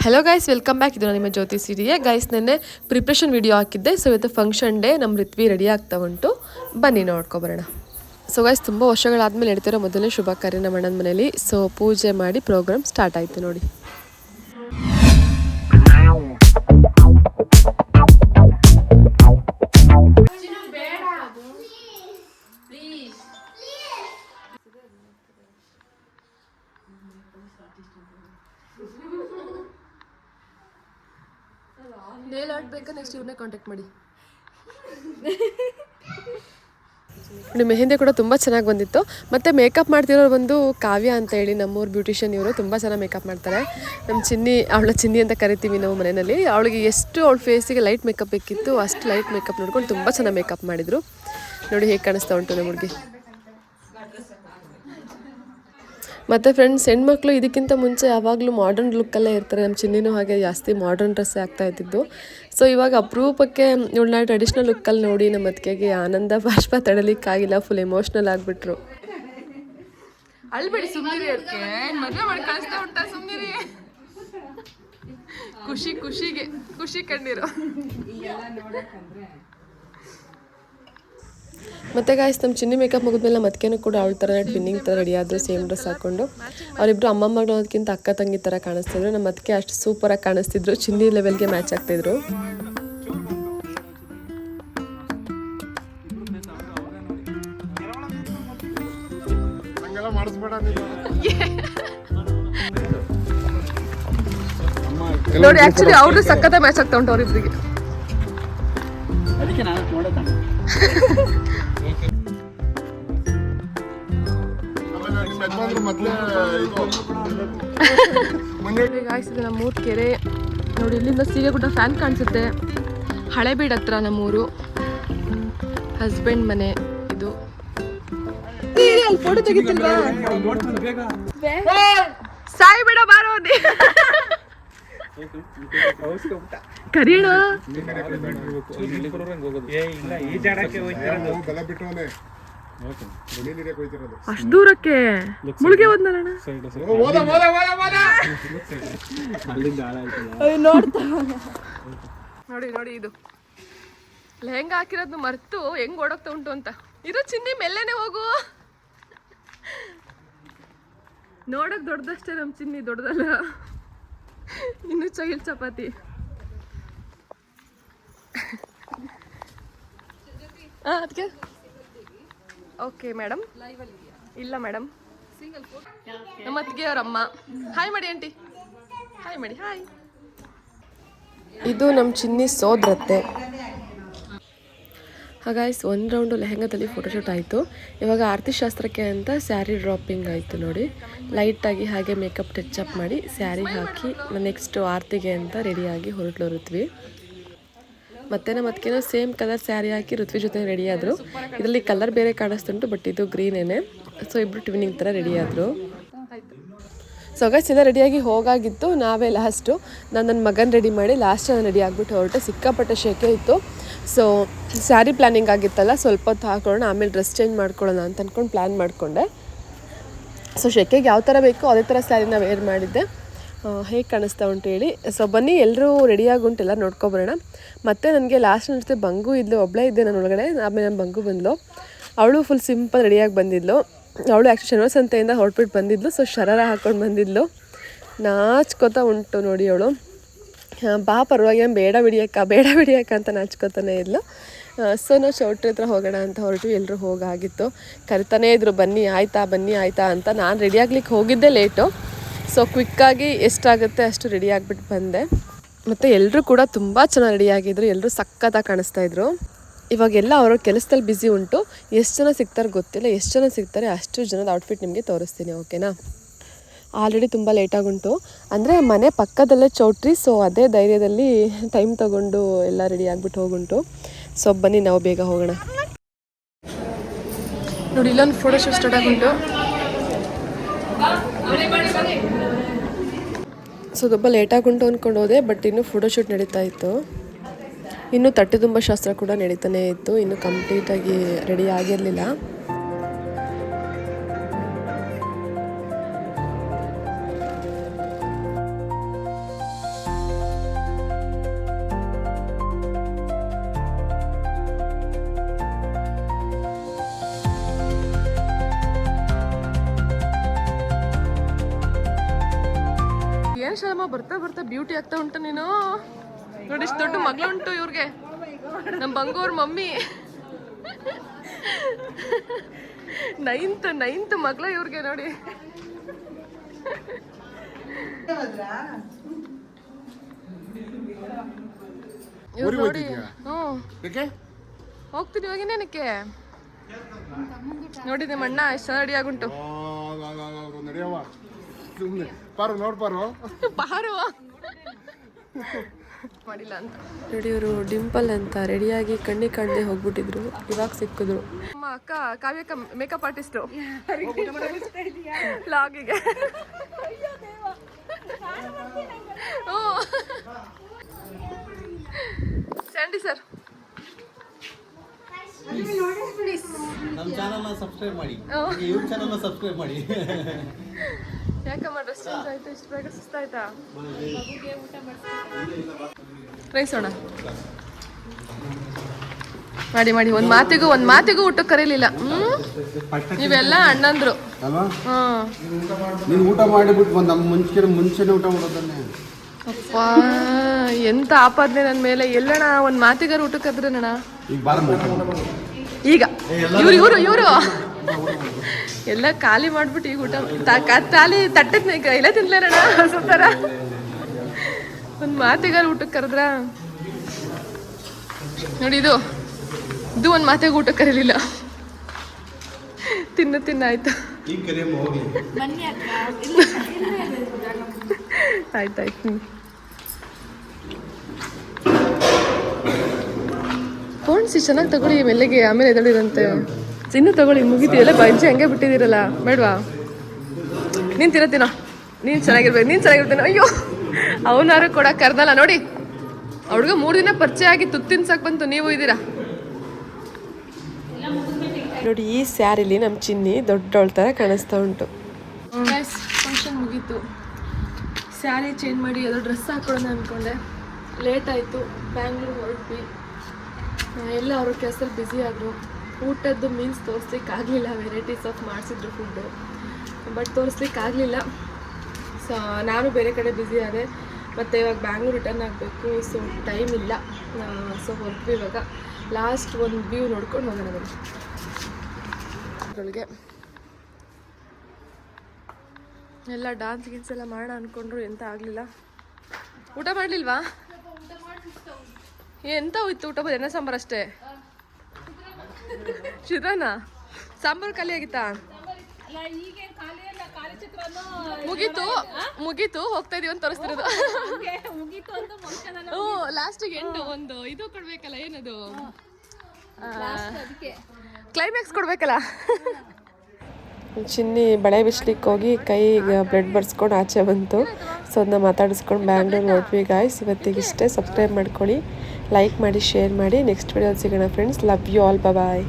Hello guys, welcome back. ಇದು ನಿಮ್ಮ ಜ್ಯೋತಿ ಸಿರಿಯೇ. Guys, ನೆನ್ನೆ ಪ್ರಿಪ್ರೇಷನ್ ವಿಡಿಯೋ ಹಾಕಿದ್ದೆ. ಸೊ ಇವತ್ತು ಫಂಕ್ಷನ್ ಡೇ, ನಮ್ಮ ರಿತ್ವಿ ರೆಡಿ ಆಗ್ತಾ ಉಂಟು. ಬನ್ನಿ ನೋಡ್ಕೊಬರೋಣ. ಸೊ ಗೈಸ್, ತುಂಬ ವರ್ಷಗಳಾದಮೇಲೆ ನಡೀತಿರೋ ಮೊದಲನೇ ಶುಭ ಕಾರ್ಯ ನಮ್ಮ ಅಣ್ಣನ ಮನೇಲಿ. ಸೊ ಪೂಜೆ ಮಾಡಿ ಪ್ರೋಗ್ರಾಮ್ ಸ್ಟಾರ್ಟ್ ಆಯಿತು ನೋಡಿ. ನೇಲ್ ಆರ್ಟ್ ಬೇಕಾ? ನೆಕ್ಸ್ಟ್ ಇವ್ರನ್ನೇ ಕಾಂಟ್ಯಾಕ್ಟ್ ಮಾಡಿ. ನೋಡಿ, ಮೆಹಂದಿ ಕೂಡ ತುಂಬ ಚೆನ್ನಾಗಿ ಬಂದಿತ್ತು. ಮತ್ತು ಮೇಕಪ್ ಮಾಡ್ತಿರೋರು ಬಂದು ಕಾವ್ಯ ಅಂತ ಹೇಳಿ, ನಮ್ಮೂರು ಬ್ಯೂಟಿಷಿಯನ್. ಇವರು ತುಂಬ ಚೆನ್ನಾಗಿ ಮೇಕಪ್ ಮಾಡ್ತಾರೆ. ನಮ್ಮ ಚಿನ್ನಿ, ಅವಳ ಚಿನ್ನಿ ಅಂತ ಕರಿತೀವಿ ನಾವು ಮನೆಯಲ್ಲಿ. ಅವಳಿಗೆ ಎಷ್ಟು ಅವಳ ಫೇಸಿಗೆ ಲೈಟ್ ಮೇಕಪ್ ಬೇಕಿತ್ತು ಅಷ್ಟು ಲೈಟ್ ಮೇಕಪ್ ನೋಡ್ಕೊಂಡು ತುಂಬ ಚೆನ್ನಾಗಿ ಮೇಕಪ್ ಮಾಡಿದರು. ನೋಡಿ ಹೇಗೆ ಕಾಣಿಸ್ತಾ ಉಂಟು ನಮ್ಮ ಹುಡುಗಿ. ಮತ್ತು ಫ್ರೆಂಡ್ಸ್, ಹೆಣ್ಮಕ್ಳು ಇದಕ್ಕಿಂತ ಮುಂಚೆ ಯಾವಾಗಲೂ ಮಾಡರ್ನ್ ಲುಕ್ಕಲ್ಲೇ ಇರ್ತಾರೆ. ನಮ್ಮ ಚಿನ್ನಿನೂ ಹಾಗೆ ಜಾಸ್ತಿ ಮಾಡರ್ನ್ ಡ್ರೆಸ್ಸೇ ಆಗ್ತಾ ಇದ್ದಿದ್ದು. ಸೊ ಇವಾಗ ಅಪರೂಪಕ್ಕೆ ಇವಳನ್ನ ಟ್ರೆಡಿಷ್ನಲ್ ಲುಕ್ಕಲ್ಲಿ ನೋಡಿ ನಮ್ಮ ಅತ್ತಿಗೆಗೆ ಆನಂದ ಬಾಷ್ಪ ತಡಲಿಕ್ಕಾಗಿಲ್ಲ. Full emotional ಆಗಿಬಿಟ್ರು. ಅಳ್ಬೇಡಿ, ಸುಮ್ಮನೆ ಮದುವೆ ಮಾಡಿ ಕಳಿಸ್ತಾ ಉಂಟಾ, ಸುಮ್ಮನೆ ಖುಷಿ ಕಣ್ಣೀರು. ಮತ್ತು ಗಾಯ್ಸ್, ನಮ್ಮ ಚಿನ್ನಿ ಮೇಕಪ್ ಮುಗಿದ್ಮೇಲೆ ನಮ್ಮ ಅತ್ತಿಗೆನೂ ಕೂಡ ಅವಳ ಥರ ಟ್ವಿನ್ನಿಂಗ್ ಥರ ರೆಡಿ ಆದರು, ಸೇಮ್ ಡ್ರೆಸ್ ಹಾಕ್ಕೊಂಡು. ಅವರಿಬ್ಬರು ಅಮ್ಮಮ್ಮಗಳೋದಕ್ಕಿಂತ ಅಕ್ಕ ತಂಗಿ ಥರ ಕಾಣಿಸ್ತಿದ್ರು. ನಮ್ಮ ಅತ್ತಿಗೆ ಅಷ್ಟು ಸೂಪರಾಗಿ ಕಾಣಿಸ್ತಿದ್ರು, ಚಿನ್ನಿ ಲೆವೆಲ್ಗೆ ಮ್ಯಾಚ್ ಆಗ್ತಿದ್ರು. ನೋಡಿ, ಆಕ್ಚುಲಿ ಅವ್ರದ್ದು ಸಕ್ಕತ್ತ ಮ್ಯಾಚ್ ಆಗ್ತಾ ಉಂಟು ಅವರಿಬ್ಬರಿಗೆ. ಇದು ನಮ್ಮೂರು ಕೆರೆ ನೋಡಿ. ಇಲ್ಲಿಂದ ಸೀಗೆಗುಡ್ಡ ಫ್ಯಾನ್ ಕಾಣಿಸುತ್ತೆ. ಹಳೆಬೀಡು ಹತ್ರ ನಮ್ಮೂರು. ಹಸ್ಬೆಂಡ್ ಮನೆ ಇದು. ಫೋಟೋ ತೆಗಿತಿಲ್ವಾ? ಸಾಯಿ ಬಿಡ ಬಾರೋ ಕರಿಯಣ. ಅಷ್ಟು ದೂರಕ್ಕೆ ಮುಳುಗೆ ಹೋದ್ನಲ್ಲ. ನೋಡಿ ನೋಡಿ, ಇದು ಲೆಹಂಗಾ ಹಾಕಿರೋದು ಮರ್ತು ಹೆಂಗ್ ಓಡೋಗ್ತಾ ಉಂಟು ಅಂತ. ಇದು ಚಿನ್ನಿ, ಮೆಲ್ಲೆನೆ ಹೋಗು. ನೋಡಕ್ ದೊಡ್ಡದಷ್ಟೇ ನಮ್ ಚಿನ್ನಿ, ದೊಡ್ಡದಲ್ಲ. ಇನ್ನು ಚೈಲ್ ಚಪಾತಿ. ಅದಕ್ಕೆ ಓಕೆ ಮೇಡಮ್. ಇಲ್ಲ ಮೇಡಮ್, ನಮ್ಮ ಅತ್ತಿಗೆ ಅವ್ರ ಅಮ್ಮ. ಹಾಯ್ ಮಾಡಿ ಆಂಟಿ, ಹಾಯ್ ಮಾಡಿ. ಹಾಯ್. ಇದು ನಮ್ಮ ಚಿನ್ನಿ ಸೋದ್ರತ್ತೆ. ಹಾಗಾಯ್ಸ್, ಒಂದು ರೌಂಡು ಲೆಹಂಗಾದಲ್ಲಿ ಫೋಟೋಶೂಟ್ ಆಯಿತು. ಇವಾಗ ಆರತಿ ಶಾಸ್ತ್ರಕ್ಕೆ ಅಂತ ಸ್ಯಾರಿ ಡ್ರಾಪಿಂಗ್ ಆಯಿತು ನೋಡಿ. ಲೈಟಾಗಿ ಹಾಗೆ ಮೇಕಪ್ ಟಚ್ ಮಾಡಿ ಸ್ಯಾರಿ ಹಾಕಿ ನೆಕ್ಸ್ಟು ಆರತಿಗೆ ಅಂತ ರೆಡಿಯಾಗಿ ಹೊರಟು ಋತ್ವಿ. ಮತ್ತು ನಮ್ಮ ಅದಕ್ಕೇನೋ ಸೇಮ್ ಕಲರ್ ಸ್ಯಾರಿ ಹಾಕಿ ಋತ್ವಿ ಜೊತೆ ರೆಡಿ ಆದರು. ಇದರಲ್ಲಿ ಕಲರ್ ಬೇರೆ ಕಾಣಿಸ್ತುಂಟು, ಬಟ್ ಇದು ಗ್ರೀನೇನೆ. ಸೊ ಇಬ್ಬರು ಟ್ವಿನ್ನಿಂಗ್ ಥರ ರೆಡಿ ಆದರು. ಸೊ ಗೈಸ್, ಎಲ್ಲ ರೆಡಿಯಾಗಿ ಹೋಗಾಗಿತ್ತು. ನಾವೇ ಲಾಸ್ಟು. ನಾನು ನನ್ನ ಮಗನ ರೆಡಿ ಮಾಡಿ ಲಾಸ್ಟ್ ನಾನು ರೆಡಿ ಆಗಿಬಿಟ್ಟು ಹೊರಟೆ. ಸಿಕ್ಕಾಪಟ್ಟೆ ಶೆಕೆ ಇತ್ತು. ಸೊ ಸ್ಯಾರಿ ಪ್ಲ್ಯಾನಿಂಗ್ ಆಗಿತ್ತಲ್ಲ, ಸ್ವಲ್ಪ ಹೊತ್ತು ಹಾಕೊಳ್ಳೋಣ, ಆಮೇಲೆ ಡ್ರೆಸ್ ಚೇಂಜ್ ಮಾಡ್ಕೊಳ್ಳೋಣ ಅಂತ ಅಂದ್ಕೊಂಡು ಪ್ಲ್ಯಾನ್ ಮಾಡಿಕೊಂಡೆ. ಸೊ ಶೆಕೆಗೆ ಯಾವ ಥರ ಬೇಕೋ ಅದೇ ಥರ ಸ್ಯಾರಿನ ವೇರ್ ಮಾಡಿದ್ದೆ. ಹೇಗೆ ಕಾಣಿಸ್ತಾ ಉಂಟು ಹೇಳಿ. ಸೊ ಬನ್ನಿ, ಎಲ್ಲರೂ ರೆಡಿಯಾಗಿ ಉಂಟು, ಎಲ್ಲ ನೋಡ್ಕೊಬರೋಣ. ಮತ್ತು ನನಗೆ ಲಾಸ್ಟ್ ಅನಿಸುತ್ತೆ ಬಂಗು ಇದ್ಲು, ಒಬ್ಬಳೇ ಇದ್ದೆ ನಾನು ಒಳಗಡೆ. ಆಮೇಲೆ ನಮ್ಮ ಬಂಗು ಬಂದಳು. ಅವಳು ಫುಲ್ ಸಿಂಪಲ್ ರೆಡಿಯಾಗಿ ಬಂದಿದ್ಲು. ಅವಳು ಆ್ಯಕ್ಚುಲಿ ಶನಿವಾರ ಸಂತೆಯಿಂದ ಹೊರಟ್ಬಿಟ್ಟು ಬಂದಿದ್ಲು. ಸೊ ಶರಾರ ಹಾಕ್ಕೊಂಡು ಬಂದಿದ್ಲು. ನಾಚ್ಕೋತಾ ಉಂಟು ನೋಡಿ ಅವಳು. ಬಾ ಪರವಾಗಿ, ಬೇಡ ಬಿಡಿಯಕ್ಕ ಅಂತ ನಾಚ್ಕೋತಾನೆ ಇದ್ಲು. ಸೊ ನಾವು ಚೌಟ್ರಿ ಹತ್ರ ಹೋಗೋಣ ಅಂತ ಹೊರಟು ಎಲ್ಲರೂ ಹೋಗಾಗಿತ್ತು. ಕರಿತಾನೇ ಇದ್ರು, ಬನ್ನಿ ಆಯಿತಾ ಅಂತ. ನಾನು ರೆಡಿ ಆಗ್ಲಿಕ್ಕೆ ಹೋಗಿದ್ದೆ ಲೇಟು. ಸೊ ಕ್ವಿಕ್ಕಾಗಿ ಎಷ್ಟಾಗುತ್ತೆ ಅಷ್ಟು ರೆಡಿ ಆಗಿಬಿಟ್ಟು ಬಂದೆ. ಮತ್ತು ಎಲ್ಲರೂ ಕೂಡ ತುಂಬ ಚೆನ್ನಾಗಿ ರೆಡಿಯಾಗಿದ್ದರು. ಎಲ್ಲರೂ ಸಕ್ಕತ್ತಾಗಿ ಕಾಣಿಸ್ತಾಯಿದ್ರು. ಇವಾಗೆಲ್ಲ ಅವರ ಕೆಲಸದಲ್ಲಿ ಬ್ಯುಸಿ ಉಂಟು. ಎಷ್ಟು ಜನ ಸಿಗ್ತಾರೆ ಗೊತ್ತಿಲ್ಲ. ಎಷ್ಟು ಜನ ಸಿಗ್ತಾರೆ ಅಷ್ಟು ಜನದ ಔಟ್ಫಿಟ್ ನಿಮಗೆ ತೋರಿಸ್ತೀನಿ, ಓಕೆನಾ? ಆಲ್ರೆಡಿ ತುಂಬ ಲೇಟಾಗುಂಟು. ಅಂದರೆ ಮನೆ ಪಕ್ಕದಲ್ಲೇ ಚೌಟ್ರಿ. ಸೊ ಅದೇ ಧೈರ್ಯದಲ್ಲಿ ಟೈಮ್ ತೊಗೊಂಡು ಎಲ್ಲ ರೆಡಿ ಆಗಿಬಿಟ್ಟು ಹೋಗುಂಟು. ಸೊ ಬನ್ನಿ ನಾವು ಬೇಗ ಹೋಗೋಣ. ನೋಡಿ, ಇಲ್ಲೊಂದು ಫೋಟೋಶೂಟ್ ಸ್ಟಾರ್ಟ್ ಆಗುಂಟು. ಸೊ ತುಂಬ ಲೇಟಾಗುಂಟು ಅಂದ್ಕೊಂಡು ಹೋದೆ, ಬಟ್ ಇನ್ನೂ ಫೋಟೋಶೂಟ್ ನಡೀತಾ ಇತ್ತು. ಇನ್ನು ತಟ್ಟೆ ತುಂಬ ಶಾಸ್ತ್ರ ಕೂಡ ನಡೀತಾನೆ ಇತ್ತು. ಇನ್ನು ಕಂಪ್ಲೀಟಾಗಿ ರೆಡಿ ಆಗಿರಲಿಲ್ಲ. ಏನ್ ಶರಮ ಬರ್ತಾ ಬರ್ತಾ ಬ್ಯೂಟಿ ಆಗ್ತಾ ಉಂಟು ನೀನು. ನೋಡಿ ಇಷ್ಟು ದೊಡ್ಡ ಮಗಳು ಉಂಟು ಇವ್ರಿಗೆ, ನಮ್ಮ ಬಂಗೋರ್ ಮಮ್ಮಿ. ನೈನ್ತ್ ಮಗಳ ಇವ್ರಿಗೆ ನೋಡಿ. ಇವ್ರು ನೋಡಿ. ಹೋಗ್ತೀನಿ ಇವಾಗ ಇನ್ನೇನಕ್ಕೆ ನೋಡಿ ನಿಮ್ಮ ಅಣ್ಣ ಎಷ್ಟು ರೆಡಿ ಆಗುಂಟು. ಪಾರು ಮಾಡಿಲ್ಲ ಅಂತ ನೋಡಿ. ಇವರು ಡಿಂಪಲ್ ಅಂತ ರೆಡಿಯಾಗಿ ಕಣ್ಣಿ ಕಾಣದೆ ಹೋಗ್ಬಿಟ್ಟಿದ್ರು, ಇವಾಗ ಸಿಕ್ಕಿದ್ರು. ನಮ್ಮ ಅಕ್ಕ ಕಾವ್ಯಕ್ಕ ಮೇಕಪ್ ಆರ್ಟಿಸ್ಟು ಲಾಗಿಗೆ. ಸ್ಯಾಂಡಿ ಸರ್ ನಮ್ಮ ಚಾನೆಲ್ನ ಸಬ್ಸ್ಕ್ರೈಬ್ ಮಾಡಿ, ಯೂಟ್ಯೂಬ್ ಚಾನೆಲ್ನ ಸಬ್ಸ್ಕ್ರೈಬ್ ಮಾಡಿ. ಯಾಕಮ್ಮ ಡ್ರೆಸ್ ಚೇಂಜ್ ಆಯ್ತು ಇಷ್ಟು ಬೇಗ ಸುಸ್ತಾಯ್ತಾ? ರೈಸ್ ಅಣ್ಣ ಮಾಡಿ ಮಾಡಿ ಒಂದು ಮಾತಿಗೂ ಊಟ ಕರೀಲಿಲ್ಲ. ನೀವೆಲ್ಲ ಅಣ್ಣಂದ್ರು ನೀನು ಊಟ ಮಾಡಿಬಿಟ್ಟು ನಮ್ಮ ಮುಂಚೆನೇ ಊಟ ಮಾಡೋದನ್ನೇ. ಅಪ್ಪ ಎಂತ ಆಪಾದನೆ ನನ್ನ ಮೇಲೆ. ಎಲ್ಲಣ್ಣ ಒಂದು ಮಾತಿಗಾರ ಊಟಕ್ಕೆ ಕದ್ರಣ್ಣ. ಈಗ ಇವರು ಎಲ್ಲ ಖಾಲಿ ಮಾಡ್ಬಿಟ್ಟು ಈಗ ಊಟ ಖಾಲಿ ತಟ್ಟೆದ್ನ ಇಲ್ಲ ತಿನ್ಲೇನಣ್ಣ ಸುತ್ತಾರ. ಒಂದು ಮಾತಿಗಾರ ಊಟಕ್ಕೆ ಕರೆದ್ರ ನೋಡಿ. ಇದು ಒಂದು ಮಾತಿಗೆ ಊಟಕ್ಕೆ ಕರೀಲಿಲ್ಲ. ತಿನ್ನಾಯ್ತು. ಆಯ್ತಾಯ್ತು. ಫೋನ್ಸಿ ಚೆನ್ನಾಗಿ ತಗೊಳ್ಳಿ, ಮೆಲ್ಲಿಗೆ ಆಮೇಲೆ ಎದಳಿರಂತೆ. ಇನ್ನೂ ತಗೊಳ್ಳಿ, ಮುಗಿತೀಯಲ್ಲ ಬಜ್ಜಿ ಹಂಗೆ ಬಿಟ್ಟಿದ್ದೀರಲ್ಲ, ಬೇಡವಾ? ನೀನು ತಿನ್ನೋ ನೀನು ಚೆನ್ನಾಗಿರ್ಬೇಕು. ಅಯ್ಯೋ ಅವನಾರು ಕೊಡಕ್ಕೆ ಕರ್ದಲ್ಲ ನೋಡಿ. ಅವ್ಳಿಗೆ 3 ದಿನ ಪರಿಚಯ ಆಗಿ ತುತ್ತಿನ್ಸಕ್ಕೆ ಬಂತು, ನೀವು ಇದ್ದೀರಾ ನೋಡಿ. ಈ ಸ್ಯಾರಿಲಿ ನಮ್ಮ ಚಿನ್ನಿ ದೊಡ್ಡವಳ ಥರ ಕಾಣಿಸ್ತಾ ಉಂಟು. ಫಂಕ್ಷನ್ ಮುಗೀತು, ಸ್ಯಾರಿ ಚೇಂಜ್ ಮಾಡಿ ಅದು ಡ್ರೆಸ್ ಹಾಕೊಳ್ಳೋಣ ಅಂದ್ಕೊಂಡೆ. ಲೇಟ್ ಆಯಿತು, ಬ್ಯಾಂಗ್ಳೂರು ಹೊರಟ್ವಿ. ಎಲ್ಲ ಅವ್ರ ಕೆಲಸದಲ್ಲಿ ಬ್ಯುಸಿ ಆದರು. ಊಟದ್ದು ಮೀನ್ಸ್ ತೋರಿಸ್ಲಿಕ್ಕೆ ಆಗಲಿಲ್ಲ. ವೆರೈಟೀಸ್ ಆಫ್ ಮಾಡಿಸಿದ್ರು ಫುಡ್ಡು, ಬಟ್ ತೋರಿಸ್ಲಿಕ್ಕೆ ಆಗಲಿಲ್ಲ. ಸೊ ನಾನು ಬೇರೆ ಕಡೆ ಬ್ಯುಸಿ ಆದೆ. ಮತ್ತು ಇವಾಗ ಬ್ಯಾಂಗ್ಳೂರು ರಿಟರ್ನ್ ಆಗಬೇಕು. ಸೊ ಟೈಮ್ ಇಲ್ಲ. ಸೊ ಹೊರಟ್ವಿ ಇವಾಗ. ಲಾಸ್ಟ್ ಒಂದು ವ್ಯೂ ನೋಡ್ಕೊಂಡು ಹೋಗೋಣ ಬನ್ನಿ. ಗಳಿಗೆ ಎಲ್ಲ ಡ್ಯಾನ್ಸ್ ಗಿನ್ಸ್ ಎಲ್ಲ ಮಾಡೋಣ ಅಂದ್ಕೊಂಡ್ರು, ಎಂತ ಆಗಲಿಲ್ಲ. ಊಟ ಮಾಡಲಿಲ್ವಾ? ಎಂತ ಹೋಯ್ತು ಊಟ? ಅನ್ನ ಸಾಂಬಾರು ಅಷ್ಟೇ. ಶಿರಾನ ಸಾಂಬಾರು ಖಾಲಿ ಆಗಿತ್ತಾ? ಮುಗೀತು ಹೋಗ್ತಾ ಇದೀವಿ ಅಂತ ತೋರಿಸ್ತಿರೋದು. ಹ್ಞೂ ಲಾಸ್ಟಿಗೆ ಎಂಟು ಒಂದು ಇದು ಕೊಡ್ಬೇಕಲ್ಲ, ಏನದು ಕ್ಲೈಮ್ಯಾಕ್ಸ್ ಕೊಡ್ಬೇಕಲ್ಲ. ಚಿನ್ನಿ ಬಳೆ ಬಿಸ್ಲಿಕ್ಕೆ ಹೋಗಿ ಕೈಗೆ ಬ್ಲಡ್ ಬರ್ಸ್ಕೊಂಡು ಆಚೆ ಬಂತು. ಸೊ ಅದನ್ನ ಮಾತಾಡಿಸ್ಕೊಂಡು ಬ್ಯಾಂಗ್ಳೂರ್ ಹೊರಟ್ವಿ ಗಾಯ್ಸ್. ಇವತ್ತಿಗಿಷ್ಟೇ. ಸಬ್ಸ್ಕ್ರೈಬ್ ಮಾಡ್ಕೊಳ್ಳಿ, ಲೈಕ್ ಮಾಡಿ, ಶೇರ್ ಮಾಡಿ. ನೆಕ್ಸ್ಟ್ ವಿಡಿಯೋ ಸಿಗೋಣ friends. Love you all, bye.